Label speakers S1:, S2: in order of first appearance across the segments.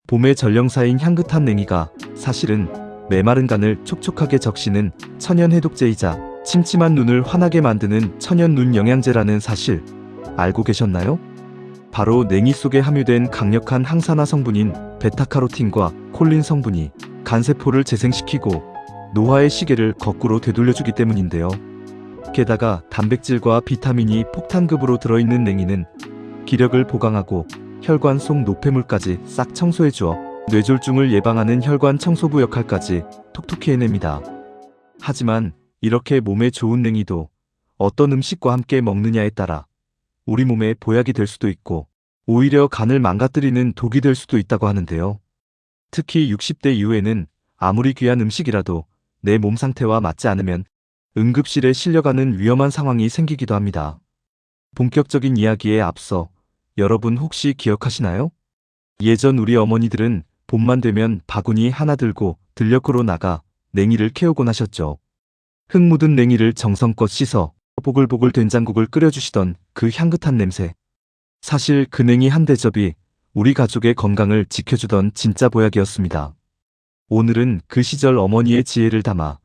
S1: 봄의 전령사인 향긋한 냉이가 사실은 메마른 간을 촉촉하게 적시는 천연 해독제이자 침침한 눈을 환하게 만드는 천연 눈 영양제라는 사실 알고 계셨나요? 바로 냉이 속에 함유된 강력한 항산화 성분인 베타카로틴과 콜린 성분이 간세포를 재생시키고 노화의 시계를 거꾸로 되돌려주기 때문인데요. 게다가 단백질과 비타민이 폭탄급으로 들어있는 냉이는 기력을 보강하고 혈관 속 노폐물까지 싹 청소해주어 뇌졸중을 예방하는 혈관 청소부 역할까지 톡톡히 해냅니다. 하지만 이렇게 몸에 좋은 냉이도 어떤 음식과 함께 먹느냐에 따라 우리 몸에 보약이 될 수도 있고 오히려 간을 망가뜨리는 독이 될 수도 있다고 하는데요. 특히 60대 이후에는 아무리 귀한 음식이라도 내 몸 상태와 맞지 않으면 응급실에 실려가는 위험한 상황이 생기기도 합니다. 본격적인 이야기에 앞서 여러분 혹시 기억하시나요? 예전 우리 어머니들은 봄만 되면 바구니 하나 들고 들녘으로 나가 냉이를 캐오곤 하셨죠. 흙 묻은 냉이를 정성껏 씻어 보글보글 된장국을 끓여주시던 그 향긋한 냄새. 사실 그 냉이 한 대접이 우리 가족의 건강을 지켜주던 진짜 보약이었습니다. 오늘은 그 시절 어머니의 지혜를 담아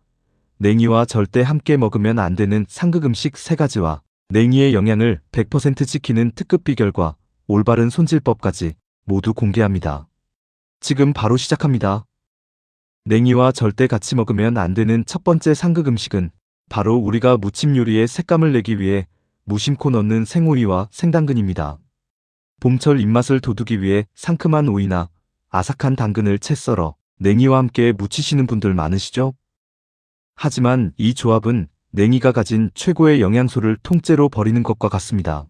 S1: 냉이와 절대 함께 먹으면 안 되는 상극 음식 3가지와 냉이의 영양을 100% 지키는 특급 비결과 올바른 손질법까지 모두 공개합니다. 지금 바로 시작합니다. 냉이와 절대 같이 먹으면 안 되는 첫 번째 상극 음식은 바로 우리가 무침 요리에 색감을 내기 위해 무심코 넣는 생오이와 생당근입니다. 봄철 입맛을 돋우기 위해 상큼한 오이나 아삭한 당근을 채 썰어 냉이와 함께 무치시는 분들 많으시죠? 하지만 이 조합은 냉이가 가진 최고의 영양소를 통째로 버리는 것과 같습니다.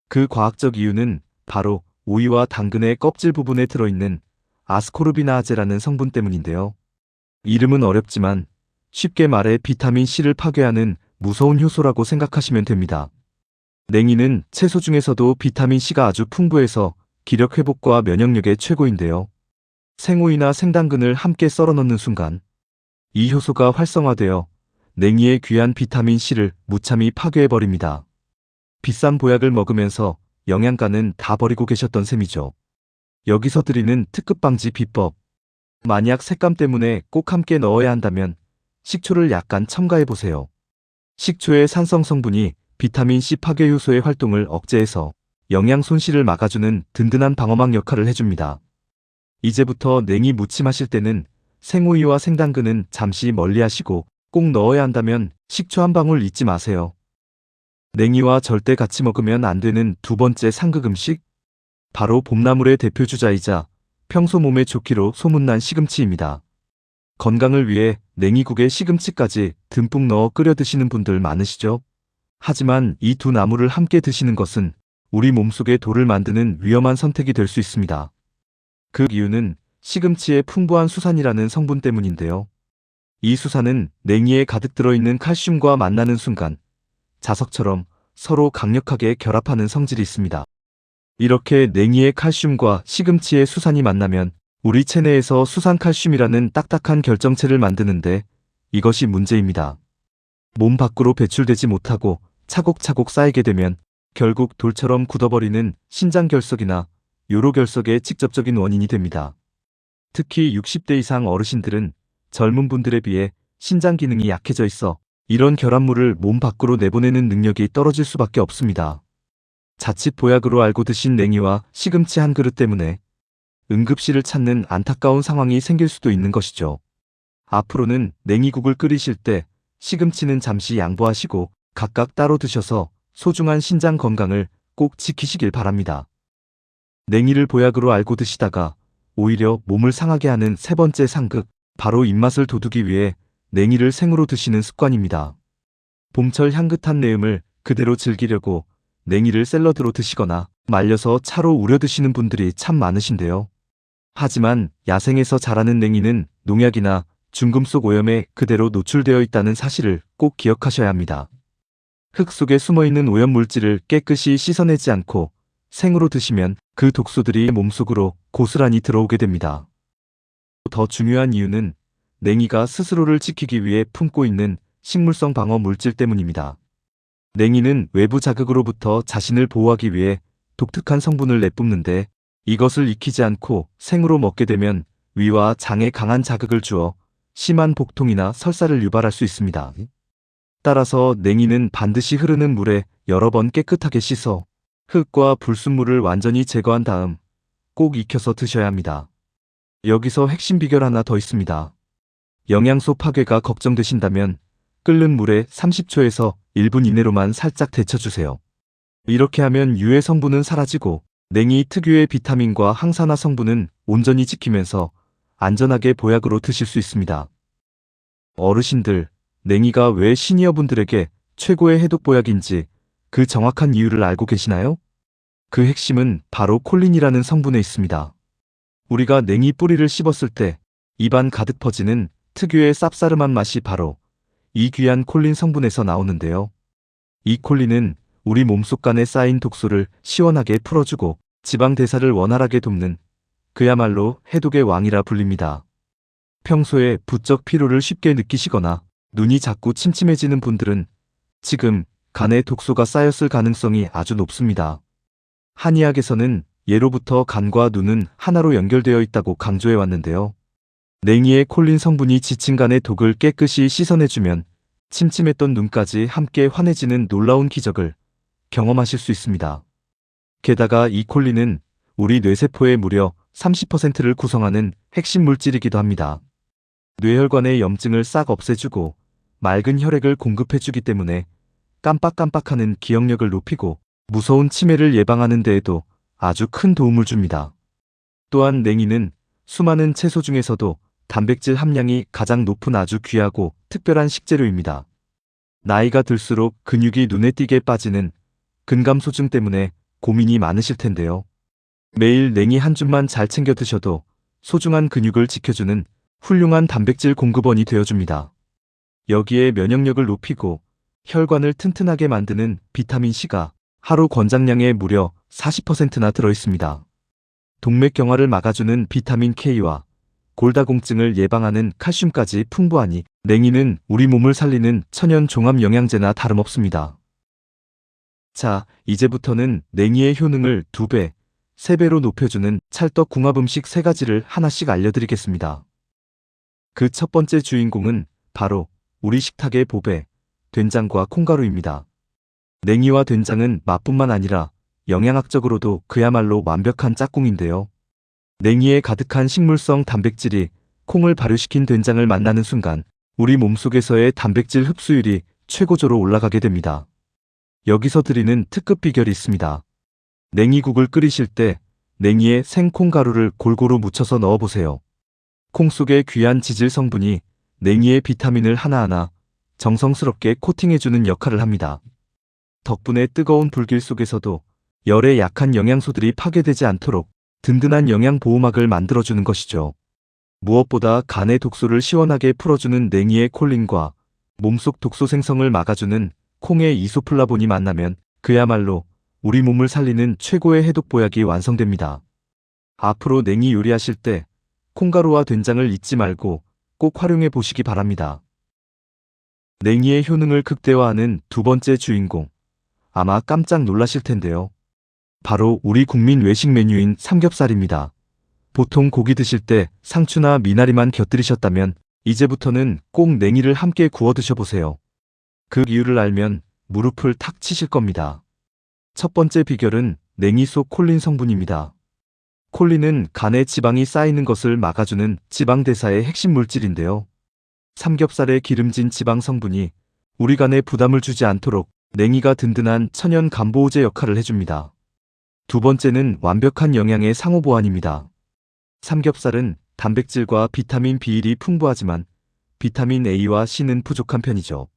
S1: 그 과학적 이유는 바로 오이와 당근의 껍질 부분에 들어있는 아스코르비나아제라는 성분 때문인데요. 이름은 어렵지만 쉽게 말해 비타민 C를 파괴하는 무서운 효소라고 생각하시면 됩니다. 냉이는 채소 중에서도 비타민 C가 아주 풍부해서 기력 회복과 면역력에 최고인데요. 생오이나 생당근을 함께 썰어 넣는 순간 이 효소가 활성화되어 냉이의 귀한 비타민 C를 무참히 파괴해버립니다. 비싼 보약을 먹으면서 영양가는 다 버리고 계셨던 셈이죠. 여기서 드리는 특급 방지 비법. 만약 색감 때문에 꼭 함께 넣어야 한다면 식초를 약간 첨가해보세요. 식초의 산성 성분이 비타민 C 파괴 효소의 활동을 억제해서 영양 손실을 막아주는 든든한 방어막 역할을 해줍니다. 이제부터 냉이 무침하실 때는 생오이와 생당근은 잠시 멀리하시고 꼭 넣어야 한다면 식초 한 방울 잊지 마세요. 냉이와 절대 같이 먹으면 안 되는 두 번째 상극 음식? 바로 봄나물의 대표 주자이자 평소 몸에 좋기로 소문난 시금치입니다. 건강을 위해 냉이국에 시금치까지 듬뿍 넣어 끓여 드시는 분들 많으시죠? 하지만 이 두 나물을 함께 드시는 것은 우리 몸속에 돌을 만드는 위험한 선택이 될 수 있습니다. 그 이유는 시금치의 풍부한 수산이라는 성분 때문인데요. 이 수산은 냉이에 가득 들어있는 칼슘과 만나는 순간 자석처럼 서로 강력하게 결합하는 성질이 있습니다. 이렇게 냉이의 칼슘과 시금치의 수산이 만나면 우리 체내에서 수산칼슘이라는 딱딱한 결정체를 만드는데 이것이 문제입니다. 몸 밖으로 배출되지 못하고 차곡차곡 쌓이게 되면 결국 돌처럼 굳어버리는 신장결석이나 요로결석의 직접적인 원인이 됩니다. 특히 60대 이상 어르신들은 젊은 분들에 비해 신장 기능이 약해져 있어 이런 결합물을 몸 밖으로 내보내는 능력이 떨어질 수밖에 없습니다. 자칫 보약으로 알고 드신 냉이와 시금치 한 그릇 때문에 응급실을 찾는 안타까운 상황이 생길 수도 있는 것이죠. 앞으로는 냉이국을 끓이실 때 시금치는 잠시 양보하시고 각각 따로 드셔서 소중한 신장 건강을 꼭 지키시길 바랍니다. 냉이를 보약으로 알고 드시다가 오히려 몸을 상하게 하는 세 번째 상극, 바로 입맛을 돋우기 위해 냉이를 생으로 드시는 습관입니다. 봄철 향긋한 내음을 그대로 즐기려고 냉이를 샐러드로 드시거나 말려서 차로 우려 드시는 분들이 참 많으신데요. 하지만 야생에서 자라는 냉이는 농약이나 중금속 오염에 그대로 노출되어 있다는 사실을 꼭 기억하셔야 합니다. 흙 속에 숨어있는 오염물질을 깨끗이 씻어내지 않고 생으로 드시면 그 독소들이 몸속으로 고스란히 들어오게 됩니다. 더 중요한 이유는 냉이가 스스로를 지키기 위해 품고 있는 식물성 방어 물질 때문입니다. 냉이는 외부 자극으로부터 자신을 보호하기 위해 독특한 성분을 내뿜는데 이것을 익히지 않고 생으로 먹게 되면 위와 장에 강한 자극을 주어 심한 복통이나 설사를 유발할 수 있습니다. 따라서 냉이는 반드시 흐르는 물에 여러 번 깨끗하게 씻어 흙과 불순물을 완전히 제거한 다음 꼭 익혀서 드셔야 합니다. 여기서 핵심 비결 하나 더 있습니다. 영양소 파괴가 걱정되신다면 끓는 물에 30초에서 1분 이내로만 살짝 데쳐주세요. 이렇게 하면 유해 성분은 사라지고 냉이 특유의 비타민과 항산화 성분은 온전히 지키면서 안전하게 보약으로 드실 수 있습니다. 어르신들, 냉이가 왜 시니어분들에게 최고의 해독보약인지 그 정확한 이유를 알고 계시나요? 그 핵심은 바로 콜린이라는 성분에 있습니다. 우리가 냉이 뿌리를 씹었을 때 입안 가득 퍼지는 특유의 쌉싸름한 맛이 바로 이 귀한 콜린 성분에서 나오는데요. 이 콜린은 우리 몸속 간에 쌓인 독소를 시원하게 풀어주고 지방 대사를 원활하게 돕는 그야말로 해독의 왕이라 불립니다. 평소에 부쩍 피로를 쉽게 느끼시거나 눈이 자꾸 침침해지는 분들은 지금 간에 독소가 쌓였을 가능성이 아주 높습니다. 한의학에서는 예로부터 간과 눈은 하나로 연결되어 있다고 강조해 왔는데요. 냉이의 콜린 성분이 지친 간의 독을 깨끗이 씻어내주면 침침했던 눈까지 함께 환해지는 놀라운 기적을 경험하실 수 있습니다. 게다가 이 콜린은 우리 뇌세포의 무려 30%를 구성하는 핵심 물질이기도 합니다. 뇌혈관의 염증을 싹 없애주고 맑은 혈액을 공급해주기 때문에 깜빡깜빡하는 기억력을 높이고 무서운 치매를 예방하는 데에도 아주 큰 도움을 줍니다. 또한 냉이는 수많은 채소 중에서도 단백질 함량이 가장 높은 아주 귀하고 특별한 식재료입니다. 나이가 들수록 근육이 눈에 띄게 빠지는 근감소증 때문에 고민이 많으실 텐데요. 매일 냉이 한 줌만 잘 챙겨 드셔도 소중한 근육을 지켜주는 훌륭한 단백질 공급원이 되어줍니다. 여기에 면역력을 높이고 혈관을 튼튼하게 만드는 비타민C가 하루 권장량의 무려 40%나 들어있습니다. 동맥경화를 막아주는 비타민K와 골다공증을 예방하는 칼슘까지 풍부하니 냉이는 우리 몸을 살리는 천연 종합 영양제나 다름없습니다. 자, 이제부터는 냉이의 효능을 2배, 3배로 높여주는 찰떡 궁합 음식 3가지를 하나씩 알려드리겠습니다. 그 첫 번째 주인공은 바로 우리 식탁의 보배, 된장과 콩가루입니다. 냉이와 된장은 맛뿐만 아니라 영양학적으로도 그야말로 완벽한 짝꿍인데요. 냉이에 가득한 식물성 단백질이 콩을 발효시킨 된장을 만나는 순간 우리 몸속에서의 단백질 흡수율이 최고조로 올라가게 됩니다. 여기서 드리는 특급 비결이 있습니다. 냉이국을 끓이실 때 냉이에 생콩가루를 골고루 묻혀서 넣어보세요. 콩 속의 귀한 지질 성분이 냉이의 비타민을 하나하나 정성스럽게 코팅해주는 역할을 합니다. 덕분에 뜨거운 불길 속에서도 열에 약한 영양소들이 파괴되지 않도록 든든한 영양보호막을 만들어주는 것이죠. 무엇보다 간의 독소를 시원하게 풀어주는 냉이의 콜린과 몸속 독소 생성을 막아주는 콩의 이소플라본이 만나면 그야말로 우리 몸을 살리는 최고의 해독보약이 완성됩니다. 앞으로 냉이 요리하실 때 콩가루와 된장을 잊지 말고 꼭 활용해 보시기 바랍니다. 냉이의 효능을 극대화하는 2번째 주인공, 아마 깜짝 놀라실 텐데요. 바로 우리 국민 외식 메뉴인 삼겹살입니다. 보통 고기 드실 때 상추나 미나리만 곁들이셨다면 이제부터는 꼭 냉이를 함께 구워 드셔보세요. 그 이유를 알면 무릎을 탁 치실 겁니다. 첫 번째 비결은 냉이 속 콜린 성분입니다. 콜린은 간에 지방이 쌓이는 것을 막아주는 지방대사의 핵심 물질인데요. 삼겹살의 기름진 지방 성분이 우리 간에 부담을 주지 않도록 냉이가 든든한 천연 간보호제 역할을 해줍니다. 2번째는 완벽한 영양의 상호보완입니다. 삼겹살은 단백질과 비타민 B일이 풍부하지만 비타민 A와 C는 부족한 편이죠.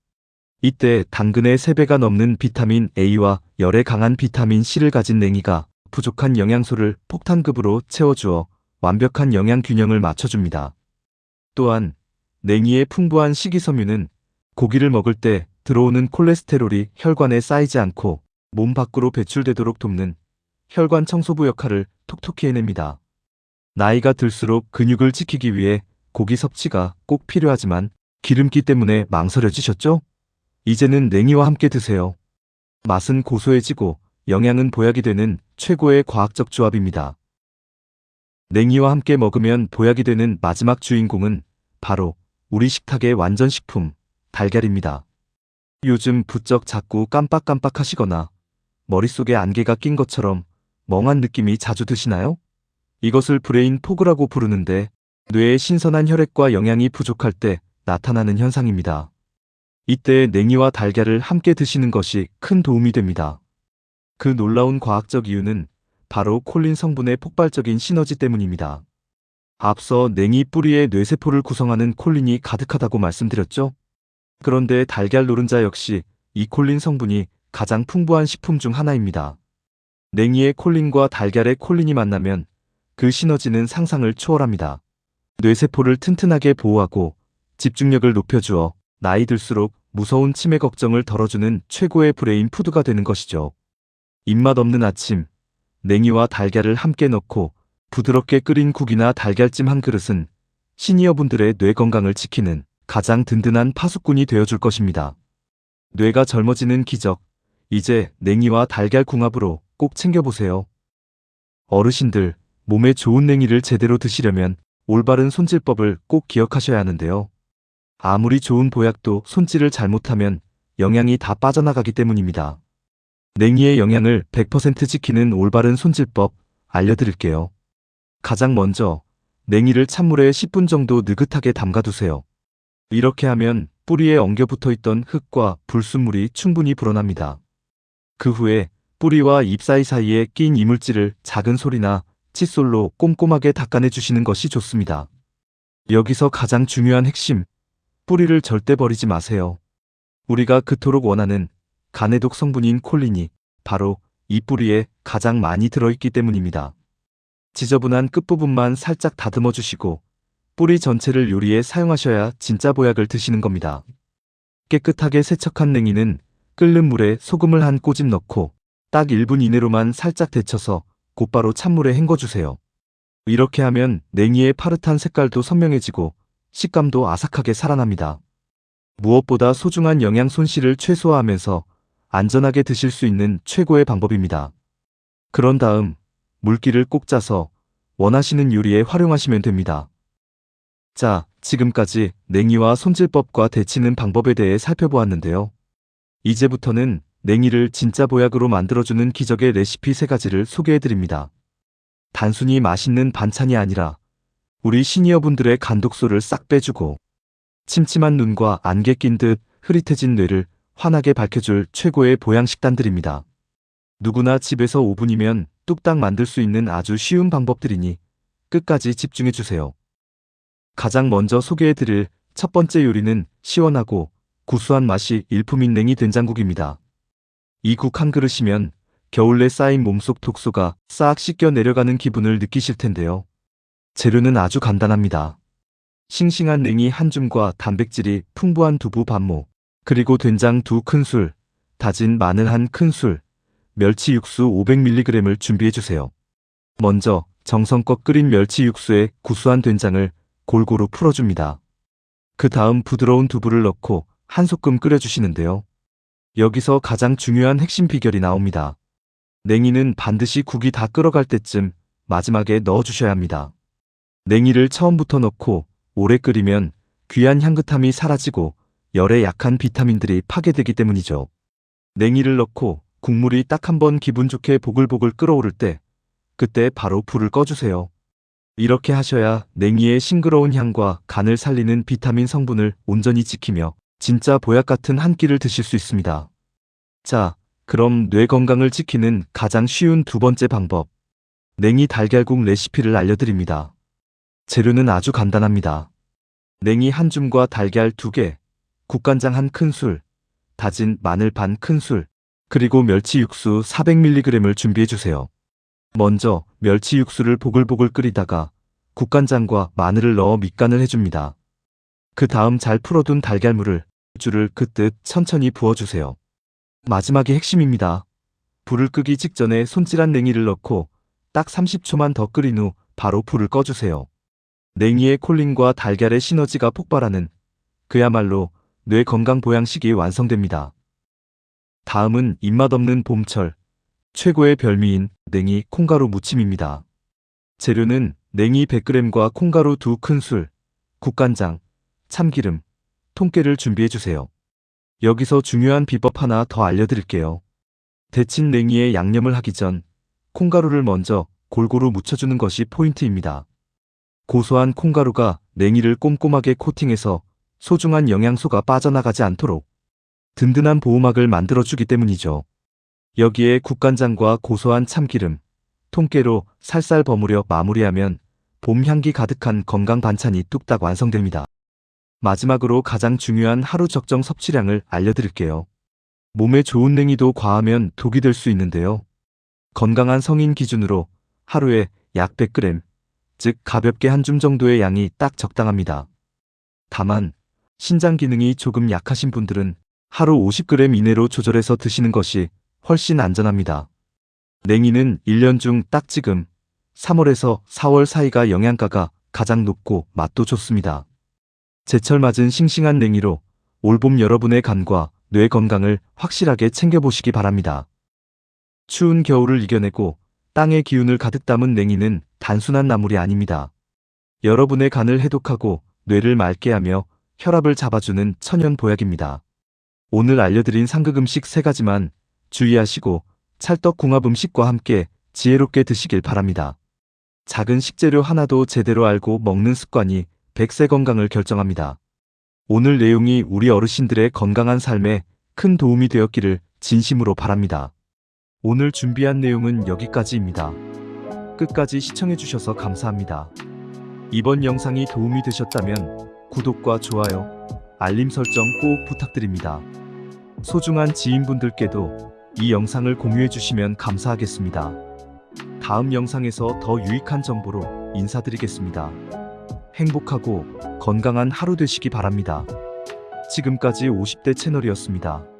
S1: 이때 당근의 3배가 넘는 비타민 A와 열에 강한 비타민 C를 가진 냉이가 부족한 영양소를 폭탄급으로 채워주어 완벽한 영양 균형을 맞춰줍니다. 또한 냉이의 풍부한 식이섬유는 고기를 먹을 때 들어오는 콜레스테롤이 혈관에 쌓이지 않고 몸 밖으로 배출되도록 돕는 혈관 청소부 역할을 톡톡히 해냅니다. 나이가 들수록 근육을 지키기 위해 고기 섭취가 꼭 필요하지만 기름기 때문에 망설여지셨죠? 이제는 냉이와 함께 드세요. 맛은 고소해지고 영양은 보약이 되는 최고의 과학적 조합입니다. 냉이와 함께 먹으면 보약이 되는 마지막 주인공은 바로 우리 식탁의 완전 식품, 달걀입니다. 요즘 부쩍 자꾸 깜빡깜빡하시거나 머릿속에 안개가 낀 것처럼 멍한 느낌이 자주 드시나요? 이것을 브레인 포그라고 부르는데 뇌의 신선한 혈액과 영양이 부족할 때 나타나는 현상입니다. 이때 냉이와 달걀을 함께 드시는 것이 큰 도움이 됩니다. 그 놀라운 과학적 이유는 바로 콜린 성분의 폭발적인 시너지 때문입니다. 앞서 냉이 뿌리에 뇌세포를 구성하는 콜린이 가득하다고 말씀드렸죠? 그런데 달걀 노른자 역시 이 콜린 성분이 가장 풍부한 식품 중 하나입니다. 냉이의 콜린과 달걀의 콜린이 만나면 그 시너지는 상상을 초월합니다. 뇌세포를 튼튼하게 보호하고 집중력을 높여주어 나이 들수록 무서운 치매 걱정을 덜어주는 최고의 브레인 푸드가 되는 것이죠. 입맛 없는 아침, 냉이와 달걀을 함께 넣고 부드럽게 끓인 국이나 달걀찜 한 그릇은 시니어분들의 뇌 건강을 지키는 가장 든든한 파수꾼이 되어줄 것입니다. 뇌가 젊어지는 기적, 이제 냉이와 달걀 궁합으로 꼭 챙겨보세요. 어르신들, 몸에 좋은 냉이를 제대로 드시려면 올바른 손질법을 꼭 기억하셔야 하는데요. 아무리 좋은 보약도 손질을 잘못하면 영양이 다 빠져나가기 때문입니다. 냉이의 영양을 100% 지키는 올바른 손질법 알려드릴게요. 가장 먼저 냉이를 찬물에 10분 정도 느긋하게 담가두세요. 이렇게 하면 뿌리에 엉겨 붙어 있던 흙과 불순물이 충분히 불어납니다. 그 후에 뿌리와 잎 사이사이에 낀 이물질을 작은 솔이나 칫솔로 꼼꼼하게 닦아내 주시는 것이 좋습니다. 여기서 가장 중요한 핵심, 뿌리를 절대 버리지 마세요. 우리가 그토록 원하는 간해독 성분인 콜린이 바로 이 뿌리에 가장 많이 들어있기 때문입니다. 지저분한 끝부분만 살짝 다듬어 주시고 뿌리 전체를 요리에 사용하셔야 진짜 보약을 드시는 겁니다. 깨끗하게 세척한 냉이는 끓는 물에 소금을 한 꼬집 넣고 딱 1분 이내로만 살짝 데쳐서 곧바로 찬물에 헹궈주세요. 이렇게 하면 냉이의 파릇한 색깔도 선명해지고 식감도 아삭하게 살아납니다. 무엇보다 소중한 영양 손실을 최소화하면서 안전하게 드실 수 있는 최고의 방법입니다. 그런 다음 물기를 꼭 짜서 원하시는 요리에 활용하시면 됩니다. 자, 지금까지 냉이와 손질법과 데치는 방법에 대해 살펴보았는데요. 이제부터는 냉이를 진짜 보약으로 만들어주는 기적의 레시피 3가지를 소개해드립니다. 단순히 맛있는 반찬이 아니라 우리 시니어분들의 간독소를 싹 빼주고 침침한 눈과 안개 낀 듯 흐릿해진 뇌를 환하게 밝혀줄 최고의 보양 식단들입니다. 누구나 집에서 5분이면 뚝딱 만들 수 있는 아주 쉬운 방법들이니 끝까지 집중해주세요. 가장 먼저 소개해드릴 첫 번째 요리는 시원하고 구수한 맛이 일품인 냉이 된장국입니다. 이 국 한 그릇이면 겨울내 쌓인 몸속 독소가 싹 씻겨 내려가는 기분을 느끼실 텐데요. 재료는 아주 간단합니다. 싱싱한 냉이 한 줌과 단백질이 풍부한 두부 반모, 그리고 된장 2큰술, 다진 마늘 1큰술, 멸치 육수 500mg을 준비해주세요. 먼저 정성껏 끓인 멸치 육수에 구수한 된장을 골고루 풀어줍니다. 그 다음 부드러운 두부를 넣고 한 소끔 끓여주시는데요. 여기서 가장 중요한 핵심 비결이 나옵니다. 냉이는 반드시 국이 다 끓어갈 때쯤 마지막에 넣어주셔야 합니다. 냉이를 처음부터 넣고 오래 끓이면 귀한 향긋함이 사라지고 열에 약한 비타민들이 파괴되기 때문이죠. 냉이를 넣고 국물이 딱 한 번 기분 좋게 보글보글 끓어오를 때 그때 바로 불을 꺼주세요. 이렇게 하셔야 냉이의 싱그러운 향과 간을 살리는 비타민 성분을 온전히 지키며 진짜 보약 같은 한 끼를 드실 수 있습니다. 자, 그럼 뇌 건강을 지키는 가장 쉬운 두 번째 방법, 냉이 달걀국 레시피를 알려드립니다. 재료는 아주 간단합니다. 냉이 한 줌과 달걀 2개, 국간장 1큰술, 다진 마늘 1큰술, 그리고 멸치 육수 400mg를 준비해주세요. 먼저 멸치 육수를 보글보글 끓이다가 국간장과 마늘을 넣어 밑간을 해줍니다. 그 다음 잘 풀어둔 달걀물을 줄을 긋듯 천천히 부어주세요. 마지막이 핵심입니다. 불을 끄기 직전에 손질한 냉이를 넣고 딱 30초만 더 끓인 후 바로 불을 꺼주세요. 냉이의 콜린과 달걀의 시너지가 폭발하는 그야말로 뇌 건강 보양식이 완성됩니다. 다음은 입맛 없는 봄철 최고의 별미인 냉이 콩가루 무침입니다. 재료는 냉이 100g과 콩가루 2큰술, 국간장, 참기름, 통깨를 준비해주세요. 여기서 중요한 비법 하나 더 알려드릴게요. 데친 냉이에 양념을 하기 전 콩가루를 먼저 골고루 묻혀주는 것이 포인트입니다. 고소한 콩가루가 냉이를 꼼꼼하게 코팅해서 소중한 영양소가 빠져나가지 않도록 든든한 보호막을 만들어주기 때문이죠. 여기에 국간장과 고소한 참기름, 통깨로 살살 버무려 마무리하면 봄 향기 가득한 건강 반찬이 뚝딱 완성됩니다. 마지막으로 가장 중요한 하루 적정 섭취량을 알려드릴게요. 몸에 좋은 냉이도 과하면 독이 될 수 있는데요. 건강한 성인 기준으로 하루에 약 100g, 즉 가볍게 한 줌 정도의 양이 딱 적당합니다. 다만 신장 기능이 조금 약하신 분들은 하루 50g 이내로 조절해서 드시는 것이 훨씬 안전합니다. 냉이는 1년 중 딱 지금 3월에서 4월 사이가 영양가가 가장 높고 맛도 좋습니다. 제철 맞은 싱싱한 냉이로 올봄 여러분의 간과 뇌 건강을 확실하게 챙겨보시기 바랍니다. 추운 겨울을 이겨내고 땅의 기운을 가득 담은 냉이는 단순한 나물이 아닙니다. 여러분의 간을 해독하고 뇌를 맑게 하며 혈압을 잡아주는 천연 보약입니다. 오늘 알려드린 상극 음식 3가지만 주의하시고 찰떡궁합 음식과 함께 지혜롭게 드시길 바랍니다. 작은 식재료 하나도 제대로 알고 먹는 습관이 100세 건강을 결정합니다. 오늘 내용이 우리 어르신들의 건강한 삶에 큰 도움이 되었기를 진심으로 바랍니다. 오늘 준비한 내용은 여기까지입니다. 끝까지 시청해주셔서 감사합니다. 이번 영상이 도움이 되셨다면 구독과 좋아요, 알림 설정 꼭 부탁드립니다. 소중한 지인분들께도 이 영상을 공유해주시면 감사하겠습니다. 다음 영상에서 더 유익한 정보로 인사드리겠습니다. 행복하고 건강한 하루 되시기 바랍니다. 지금까지 50대 채널이었습니다.